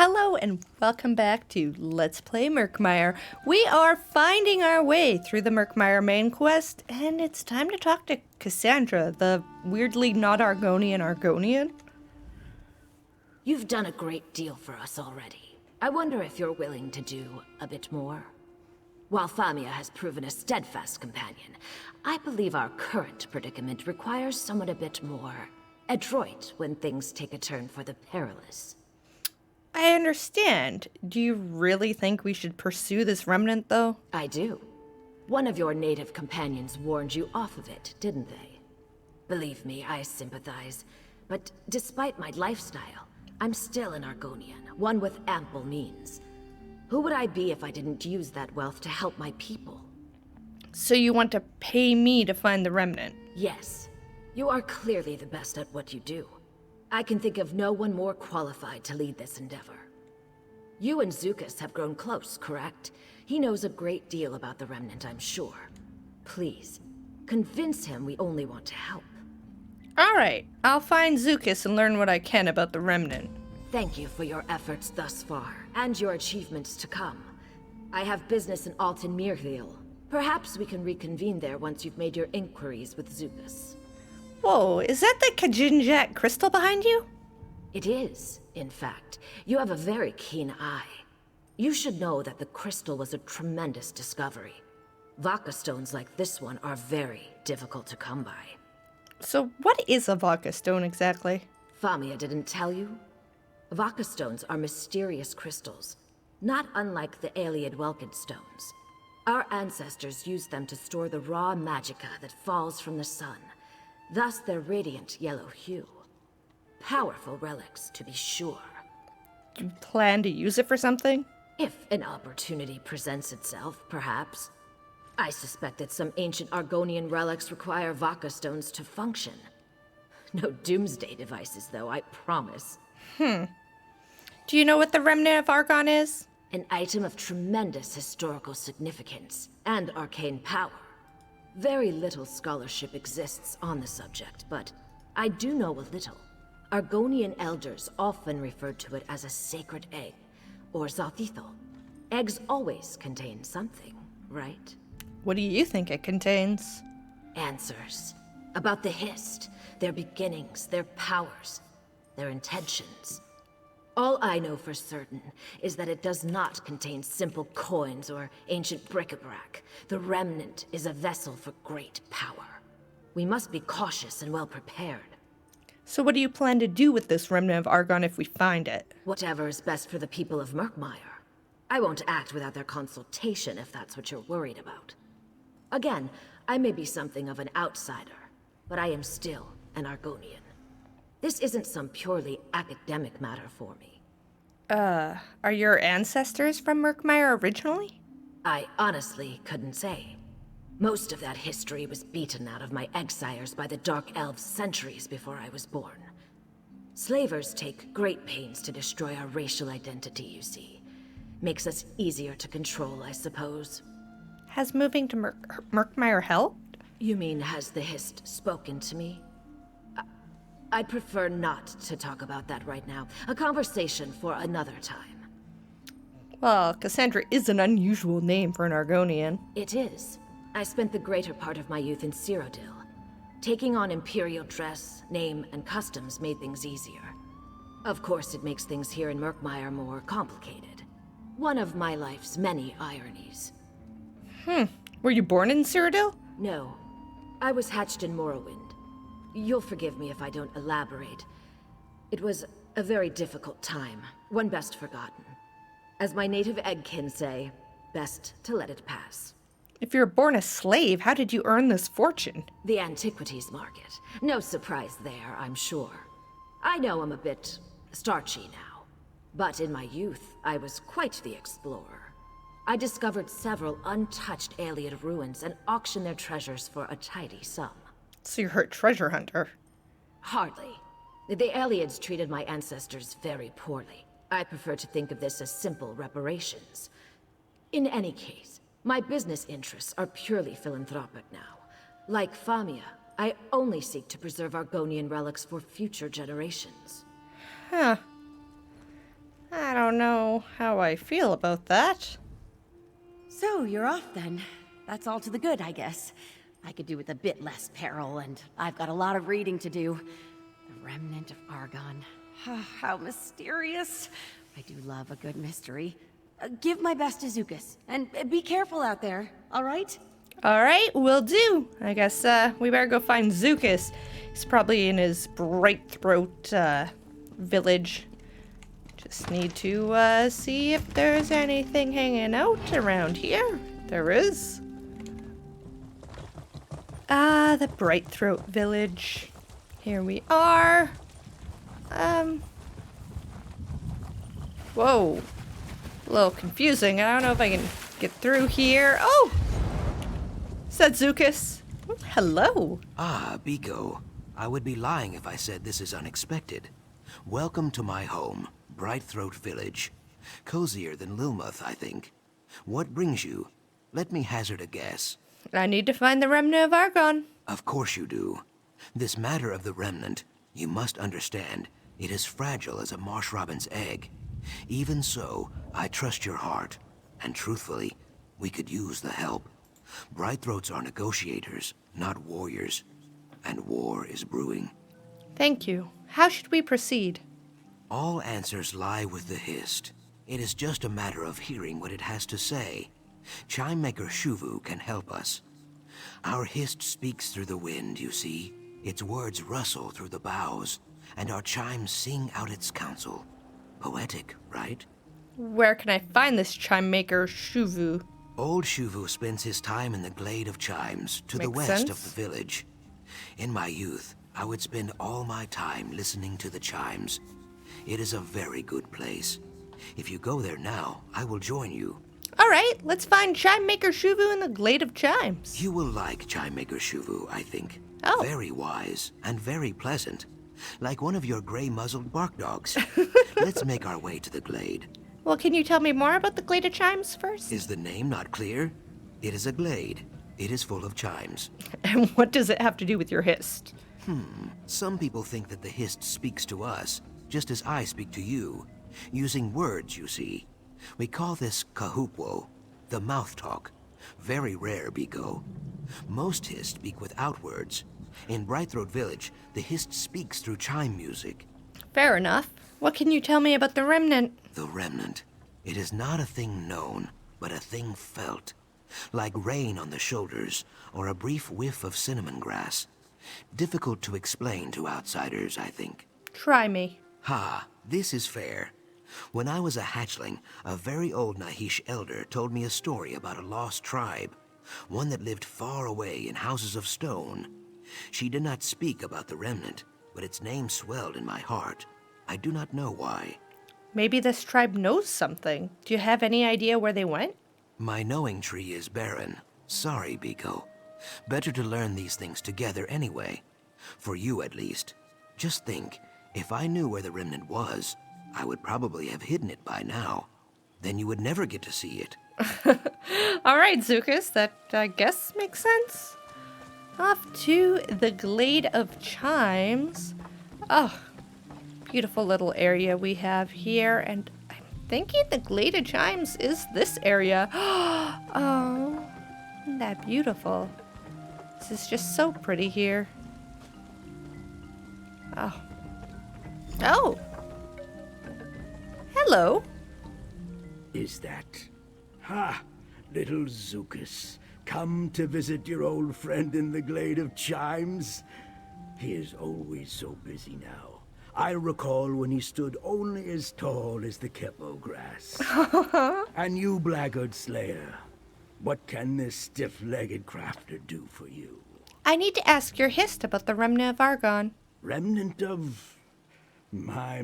Hello and welcome back to Let's Play Murkmire. We are finding our way through the Murkmire main quest, and it's time to talk to Cassandra, the weirdly not Argonian. You've done a great deal for us already. I wonder if you're willing to do a bit more. While Famia has proven a steadfast companion, I believe our current predicament requires someone a bit more adroit when things take a turn for the perilous. I understand. Do you really think we should pursue this remnant, though? I do. One of your native companions warned you off of it, didn't they? Believe me, I sympathize. But despite my lifestyle, I'm still an Argonian, one with ample means. Who would I be if I didn't use that wealth to help my people? So you want to pay me to find the remnant? Yes. You are clearly the best at what you do. I can think of no one more qualified to lead this endeavor. You and Zookas have grown close, correct? He knows a great deal about the remnant, I'm sure. Please, convince him we only want to help. Alright, I'll find Zookas and learn what I can about the remnant. Thank you for your efforts thus far, and your achievements to come. I have business in Mirthil. Perhaps we can reconvene there once you've made your inquiries with Zookas. Whoa, is that the Kajinjak crystal behind you? It is, in fact. You have a very keen eye. You should know that the crystal was a tremendous discovery. Vaka stones like this one are very difficult to come by. So what is a Vaka stone exactly? Famia didn't tell you? Vaka stones are mysterious crystals, not unlike the Aeliad Welkid stones. Our ancestors used them to store the raw magicka that falls from the sun. Thus their radiant yellow hue. Powerful relics, to be sure. Do you plan to use it for something? If an opportunity presents itself, perhaps. I suspect that some ancient Argonian relics require Vaka stones to function. No doomsday devices, though, I promise. Do you know what the Remnant of Argon is? An item of tremendous historical significance and arcane power. Very little scholarship exists on the subject, but I do know a little. Argonian elders often referred to it as a sacred egg, or Zathithal. Eggs always contain something, right? What do you think it contains? Answers. About the hist, their beginnings, their powers, their intentions. All I know for certain is that it does not contain simple coins or ancient bric-a-brac. The remnant is a vessel for great power. We must be cautious and well prepared. So what do you plan to do with this Remnant of Argon if we find it? Whatever is best for the people of Murkmire. I won't act without their consultation if that's what you're worried about. Again, I may be something of an outsider, but I am still an Argonian. This isn't some purely academic matter for me. Are your ancestors from Murkmire originally? I honestly couldn't say. Most of that history was beaten out of my exiles by the Dark Elves centuries before I was born. Slavers take great pains to destroy our racial identity, you see. Makes us easier to control, I suppose. Has moving to Murkmire helped? You mean, has the hist spoken to me? I'd prefer not to talk about that right now. A conversation for another time. Well, Cassandra is an unusual name for an Argonian. It is. I spent the greater part of my youth in Cyrodiil. Taking on Imperial dress, name, and customs made things easier. Of course, it makes things here in Murkmire more complicated. One of my life's many ironies. Were you born in Cyrodiil? No. I was hatched in Morrowind. You'll forgive me if I don't elaborate. It was a very difficult time, one best forgotten. As my native eggkin say, best to let it pass. If you were born a slave, how did you earn this fortune? The antiquities market. No surprise there, I'm sure. I know I'm a bit starchy now, but in my youth, I was quite the explorer. I discovered several untouched Aeliad ruins and auctioned their treasures for a tidy sum. So you're a treasure hunter. Hardly. The Aeliads treated my ancestors very poorly. I prefer to think of this as simple reparations. In any case, my business interests are purely philanthropic now. Like Famia, I only seek to preserve Argonian relics for future generations. Huh. I don't know how I feel about that. So, you're off then. That's all to the good, I guess. I could do with a bit less peril, and I've got a lot of reading to do. The Remnant of Argon. How mysterious. I do love a good mystery. Give my best to Zookas, and be careful out there, all right? All right, will do. I guess we better go find Zookas. He's probably in his Bright Throat village. Just need to see if there's anything hanging out around here. There is. Ah, the Bright Throat village. Here we are. Whoa. A little confusing. I don't know if I can get through here. Oh! Said Zookas. Hello. Ah, Biko. I would be lying if I said this is unexpected. Welcome to my home, Brightthroat Village. Cozier than Lilmuth, I think. What brings you? Let me hazard a guess. I need to find the Remnant of Argon. Of course you do. This matter of the Remnant, you must understand, it is fragile as a marsh robin's egg. Even so, I trust your heart. And truthfully, we could use the help. Brightthroats are negotiators, not warriors. And war is brewing. Thank you. How should we proceed? All answers lie with the hist. It is just a matter of hearing what it has to say. Chime maker Shuvu can help us. Our hist speaks through the wind, you see. Its words rustle through the boughs, and our chimes sing out its counsel. Poetic, right? Where can I find this chime maker Shuvu? Old Shuvu spends his time in the Glade of Chimes, to the Makes west sense. of the village. In my youth, I would spend all my time listening to the chimes. It is a very good place. If you go there now, I will join you. All right, let's find chime maker Shuvu in the Glade of Chimes. You will like Chime Maker Shuvu, I think. Oh. Very wise and very pleasant. Like one of your gray-muzzled bark dogs. Let's make our way to the glade. Well, can you tell me more about the Glade of Chimes first? Is the name not clear? It is a glade. It is full of chimes. And what does it have to do with your hist? Some people think that the hist speaks to us, just as I speak to you. Using words, you see. We call this kahupwo, the mouth talk. Very rare, Biko. Most hist speak without words. In Brightthroat Village, the hist speaks through chime music. Fair enough. What can you tell me about the Remnant? The Remnant. It is not a thing known, but a thing felt. Like rain on the shoulders, or a brief whiff of cinnamon grass. Difficult to explain to outsiders, I think. Try me. Ha, this is fair. When I was a hatchling, a very old Nahish elder told me a story about a lost tribe. One that lived far away in houses of stone. She did not speak about the Remnant, but its name swelled in my heart. I do not know why. Maybe this tribe knows something. Do you have any idea where they went? My knowing tree is barren. Sorry, Biko. Better to learn these things together anyway. For you, at least. Just think, if I knew where the Remnant was, I would probably have hidden it by now. Then you would never get to see it. All right, Zookas, that I guess makes sense. Off to the Glade of Chimes. Oh, beautiful little area we have here, and I'm thinking the Glade of Chimes is this area. Oh, isn't that beautiful? This is just so pretty here. Oh. Oh. Hello. Is that? Ha! Little Zookas, come to visit your old friend in the Glade of Chimes? He is always so busy now. I recall when he stood only as tall as the kepo grass. And you, blackguard slayer, what can this stiff-legged crafter do for you? I need to ask your hist about the Remnant of Argon. Remnant of... My.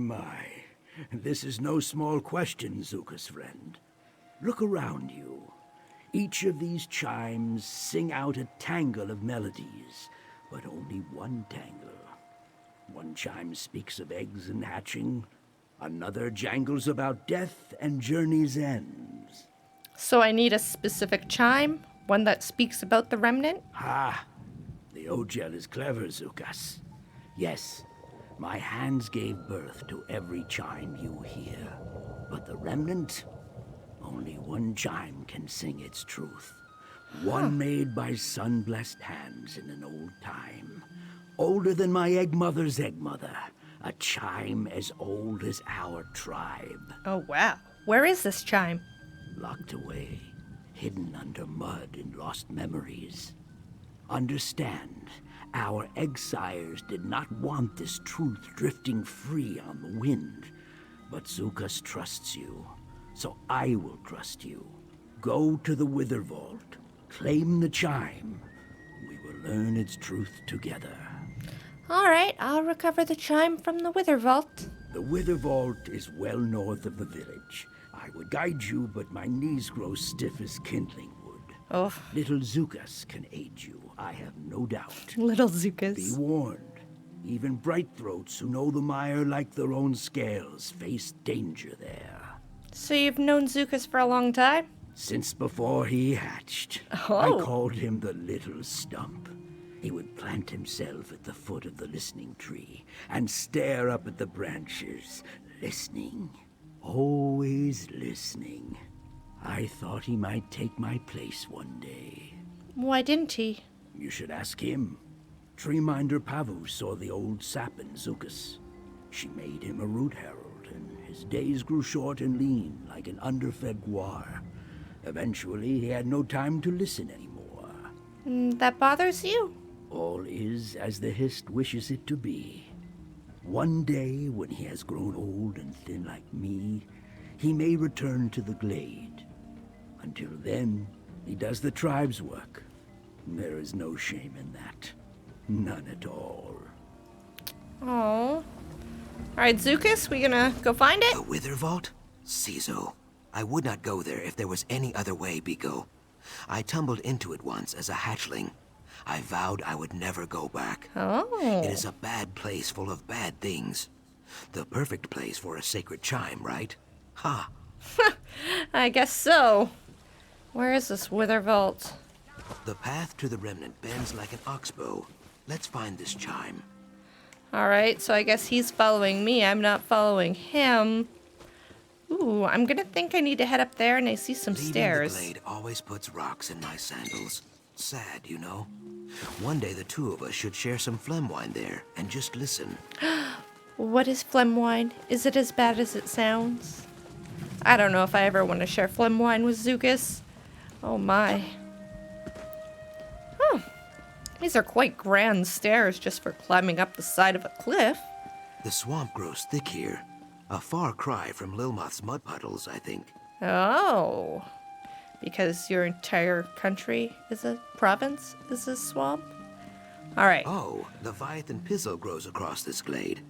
This is no small question, Zookas friend. Look around you. Each of these chimes sing out a tangle of melodies, but only one tangle. One chime speaks of eggs and hatching. Another jangles about death and journey's ends. So I need a specific chime? One that speaks about the Remnant? Ha! The Ogel is clever, Zookas. Yes, my hands gave birth to every chime you hear. Remnant? Only one chime can sing its truth. One made by sun-blessed hands in an old time. Older than my egg-mother's egg-mother. A chime as old as our tribe. Oh, wow. Where is this chime? Locked away, hidden under mud in lost memories. Understand, our exiles did not want this truth drifting free on the wind. But Zookas trusts you, so I will trust you. Go to the Wither Vault, claim the chime. We will learn its truth together. All right, I'll recover the chime from the Wither Vault. The Wither Vault is well north of the village. I would guide you, but my knees grow stiff as kindling wood. Oh, Little Zookas can aid you, I have no doubt. little Be Zookas. warned. Even bright throats who know the mire like their own scales face danger there. So you've known Zookas for a long time? Since before he hatched, Oh. I called him the Little Stump. He would plant himself at the foot of the listening tree and stare up at the branches, listening. Always listening. I thought he might take my place one day. Why didn't he? You should ask him. Treeminder Pavu saw the old sap in Zookas. She made him a root herald, and his days grew short and lean, like an underfed guar. Eventually, he had no time to listen anymore. That bothers you? All is as the hist wishes it to be. One day, when he has grown old and thin like me, he may return to the Glade. Until then, he does the tribe's work. There is no shame in that. None at all. Oh. All right, Zookas, we gonna go find it? The Wither Vault? Cizo. I would not go there if there was any other way, Biko. I tumbled into it once as a hatchling. I vowed I would never go back. Oh. It is a bad place full of bad things. The perfect place for a sacred chime, right? Ha! I guess so. Where is this Wither Vault? The path to the remnant bends like an oxbow. Let's find this chime. All right, so I guess he's following me. I'm not following him. Ooh, I'm gonna think I need to head up there, and I see some Leaving stairs. the Glade always puts rocks in my sandals. Sad, you know. One day the two of us should share some phlegm wine there and just listen. What is phlegm wine? Is it as bad as it sounds? I don't know if I ever want to share phlegm wine with Zookas. Oh my. Huh. These are quite grand stairs just for climbing up the side of a cliff. The swamp grows thick here. A far cry from Lilmoth's mud puddles, I think. Oh. Because your entire country is a province, is a swamp? Alright. Oh, Leviathan Pizzle grows across this glade.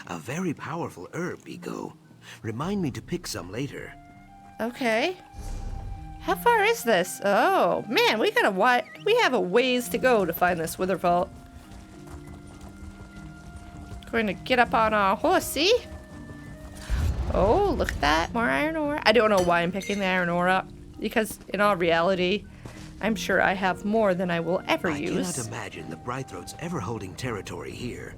A very powerful herb, Biko. Remind me to pick some later. Okay. How far is this? Oh, man, we have a ways to go to find this Wither Vault. Going to get up on our horsey. Oh, look at that. More iron ore. I don't know why I'm picking the iron ore up. Because in all reality, I'm sure I have more than I will ever I use. cannot imagine the Brightthroats ever holding territory here.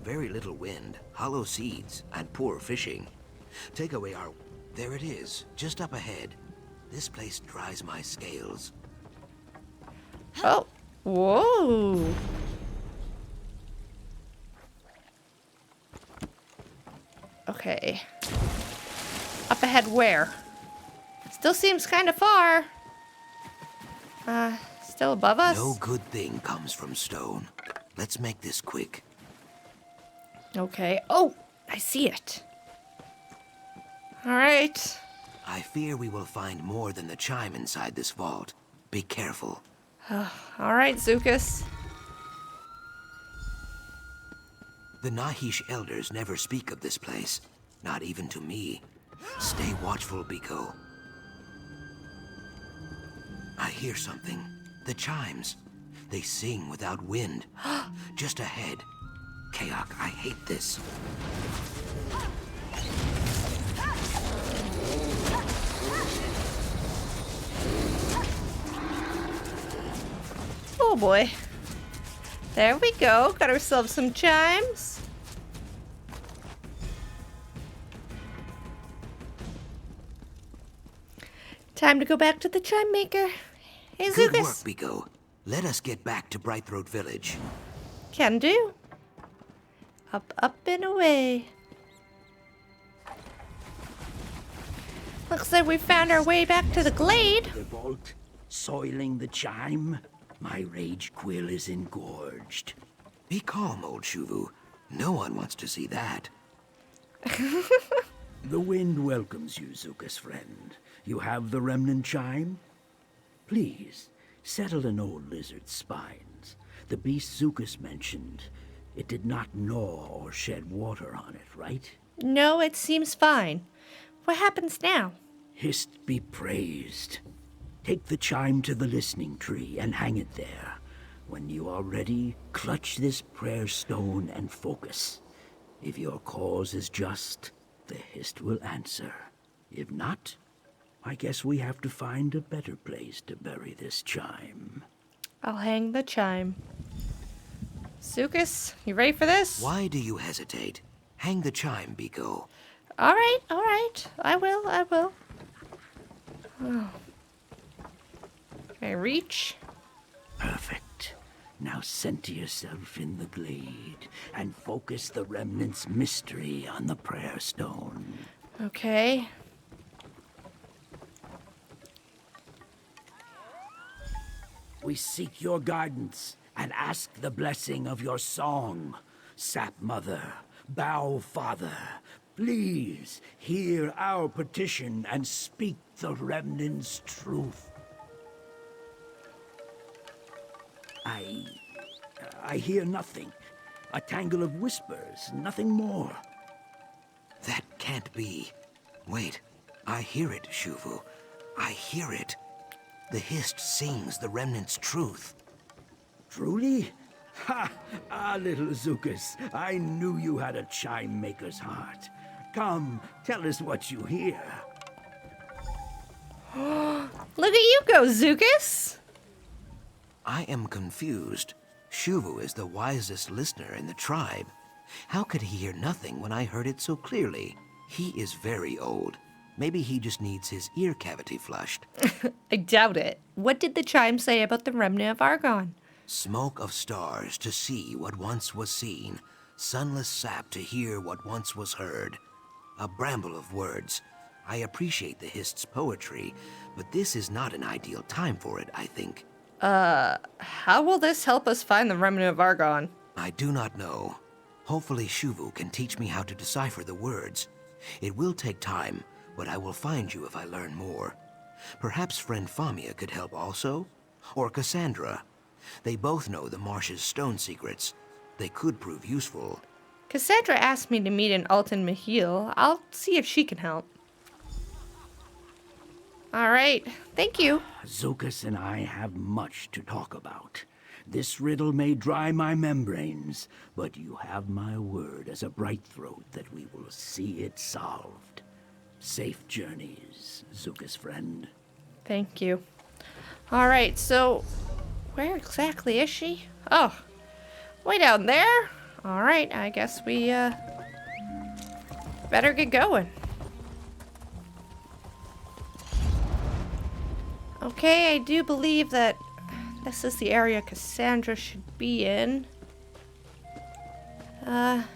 Very little wind, hollow seeds, and poor fishing. Take away our... There it is, just up ahead. This place dries my scales. Oh, whoa. Okay. Up ahead where? Still seems kind of far. Still above us? No good thing comes from stone. Let's make this quick. Okay. Oh, I see it. All right. I fear we will find more than the chime inside this vault. Be careful. All right, Zookas. The Nahish elders never speak of this place. Not even to me. Stay watchful, Biko. I hear something. The chimes. They sing without wind. Just ahead. Kayak, I hate this. Oh boy. There we go. Got ourselves some chimes. Time to go back to the chime maker. Hey, Good work, Zookas. Biko. Let us get back to Brightthroat Village. Can do. Up, up, and away. Looks like we found our way back to the Glade. The vault, soiling the chime. My rage quill is engorged. Be calm, old Shuvu. No one wants to see that. The wind welcomes you, Zookas friend. You have the remnant chime? Please, settle an old lizard's spines. The beast Zookas mentioned, it did not gnaw or shed water on it, right? No, it seems fine. What happens now? Hist be praised. Take the chime to the listening tree and hang it there. When you are ready, clutch this prayer stone and focus. If your cause is just, the Hist will answer. If not, I guess we have to find a better place to bury this chime. I'll hang the chime. Zookas, you ready for this? Why do you hesitate? Hang the chime, Biko. All right. I will. Oh. Can I reach? Perfect. Now center yourself in the glade and focus the remnant's mystery on the prayer stone. Okay. We seek your guidance and ask the blessing of your song. Sap Mother, Bow Father, please hear our petition and speak the remnant's truth. I hear nothing. A tangle of whispers, nothing more. That can't be. Wait, I hear it, Shuvu. I hear it. The Hist sings the remnant's truth. Truly? Ha! Ah, little Zookas, I knew you had a chime maker's heart. Come, tell us what you hear. Look at you go, Zookas! I am confused. Shuvu is the wisest listener in the tribe. How could he hear nothing when I heard it so clearly? He is very old. Maybe he just needs his ear cavity flushed. I doubt it. What did the chime say about the remnant of Argon? Smoke of stars to see what once was seen. Sunless sap to hear what once was heard. A bramble of words. I appreciate the Hist's poetry, but this is not an ideal time for it, I think. How will this help us find the remnant of Argon? I do not know. Hopefully Shuvu can teach me how to decipher the words. It will take time, but I will find you if I learn more. Perhaps friend Famia could help also? Or Cassandra. They both know the marsh's stone secrets. They could prove useful. Cassandra asked me to meet in Alton Mahil. I'll see if she can help. All right, thank you. Zookas and I have much to talk about. This riddle may dry my membranes, but you have my word as a Brightthroat that we will see it solved. Safe journeys, Zookas friend. Thank you. All right, so where exactly is she? Oh, way down there? All right, I guess we better get going. Okay, I do believe that this is the area Cassandra should be in. Alright,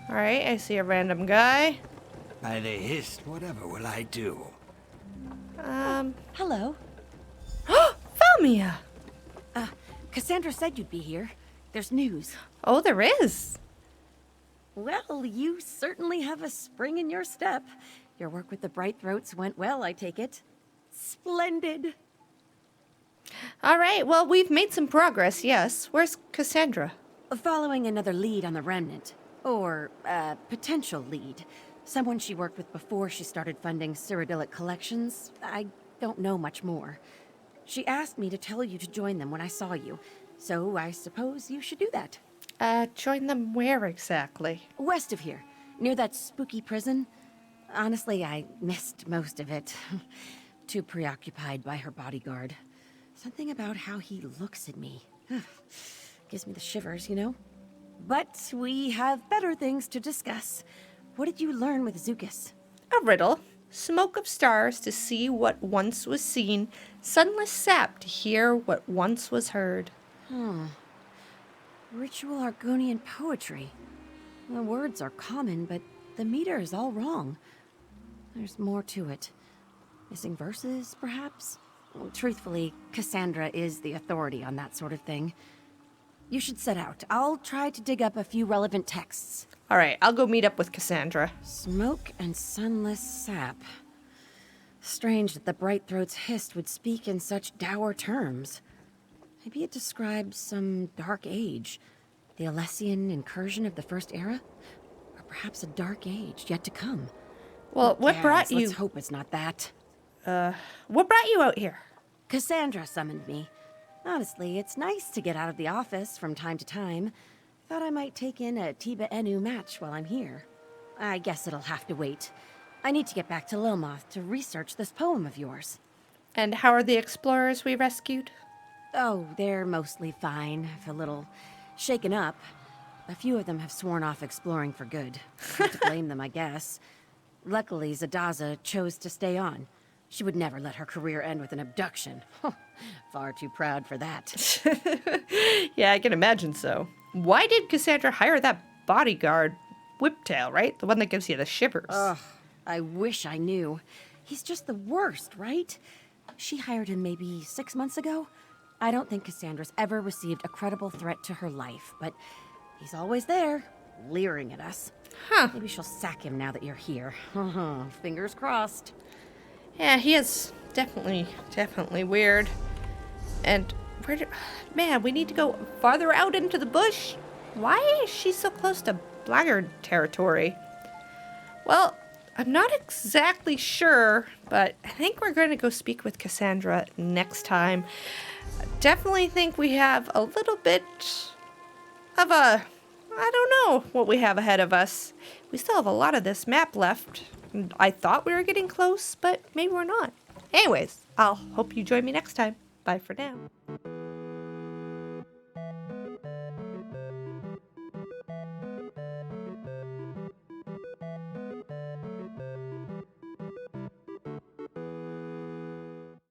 I see a random guy. By the Hist, whatever will I do? Hello. Famia! Cassandra said you'd be here. There's news. Oh, there is. Well, you certainly have a spring in your step. Your work with the Brightthroats went well, I take it. Splendid. Alright, well, we've made some progress, yes. Where's Cassandra? Following another lead on the Remnant. Or, potential lead. Someone she worked with before she started funding Cyrodiilic collections. I don't know much more. She asked me to tell you to join them when I saw you. So I suppose you should do that. Join them where exactly? West of here, near that spooky prison. Honestly, I missed most of it. Too preoccupied by her bodyguard. Something about how he looks at me. Gives me the shivers, you know? But we have better things to discuss. What did you learn with Zookas? A riddle. smoke of stars to see what once was seen, sunless sap to hear what once was heard. Ritual Argonian poetry. The words are common, but the meter is all wrong. There's more to it. Missing verses, perhaps? Well, truthfully, Cassandra is the authority on that sort of thing. You should set out. I'll try to dig up a few relevant texts. All right, I'll go meet up with Cassandra. Smoke and sunless sap. Strange that the Brightthroat's hist would speak in such dour terms. Maybe it describes some dark age. The Alessian incursion of the First Era? Or perhaps a dark age yet to come. Well, what brought you... Let's hope it's not that. What brought you out here? Cassandra summoned me. Honestly, it's nice to get out of the office from time to time. Thought I might take in a Tiber Enu match while I'm here. I guess it'll have to wait. I need to get back to Lomoth to research this poem of yours. And how are the explorers we rescued? Oh, they're mostly fine. A little shaken up. A few of them have sworn off exploring for good. Not to blame them, I guess. Luckily, Zadaza chose to stay on. She would never let her career end with an abduction. Far too proud for that. Yeah, I can imagine so. Why did Cassandra hire that bodyguard, Whiptail, right? The one that gives you the shivers. Ugh, I wish I knew. He's just the worst, right? She hired him maybe 6 months ago. I don't think Cassandra's ever received a credible threat to her life, but he's always there, leering at us. Huh. Maybe she'll sack him now that you're here. Fingers crossed. Yeah, he is definitely weird. And man, we need to go farther out into the bush. Why is she so close to blackguard territory? Well, I'm not exactly sure, but I think we're going to go speak with Cassandra next time. I definitely think we have a little bit of I don't know what we have ahead of us. We still have a lot of this map left. I thought we were getting close, but maybe we're not. Anyways, I'll hope you join me next time. Bye for now.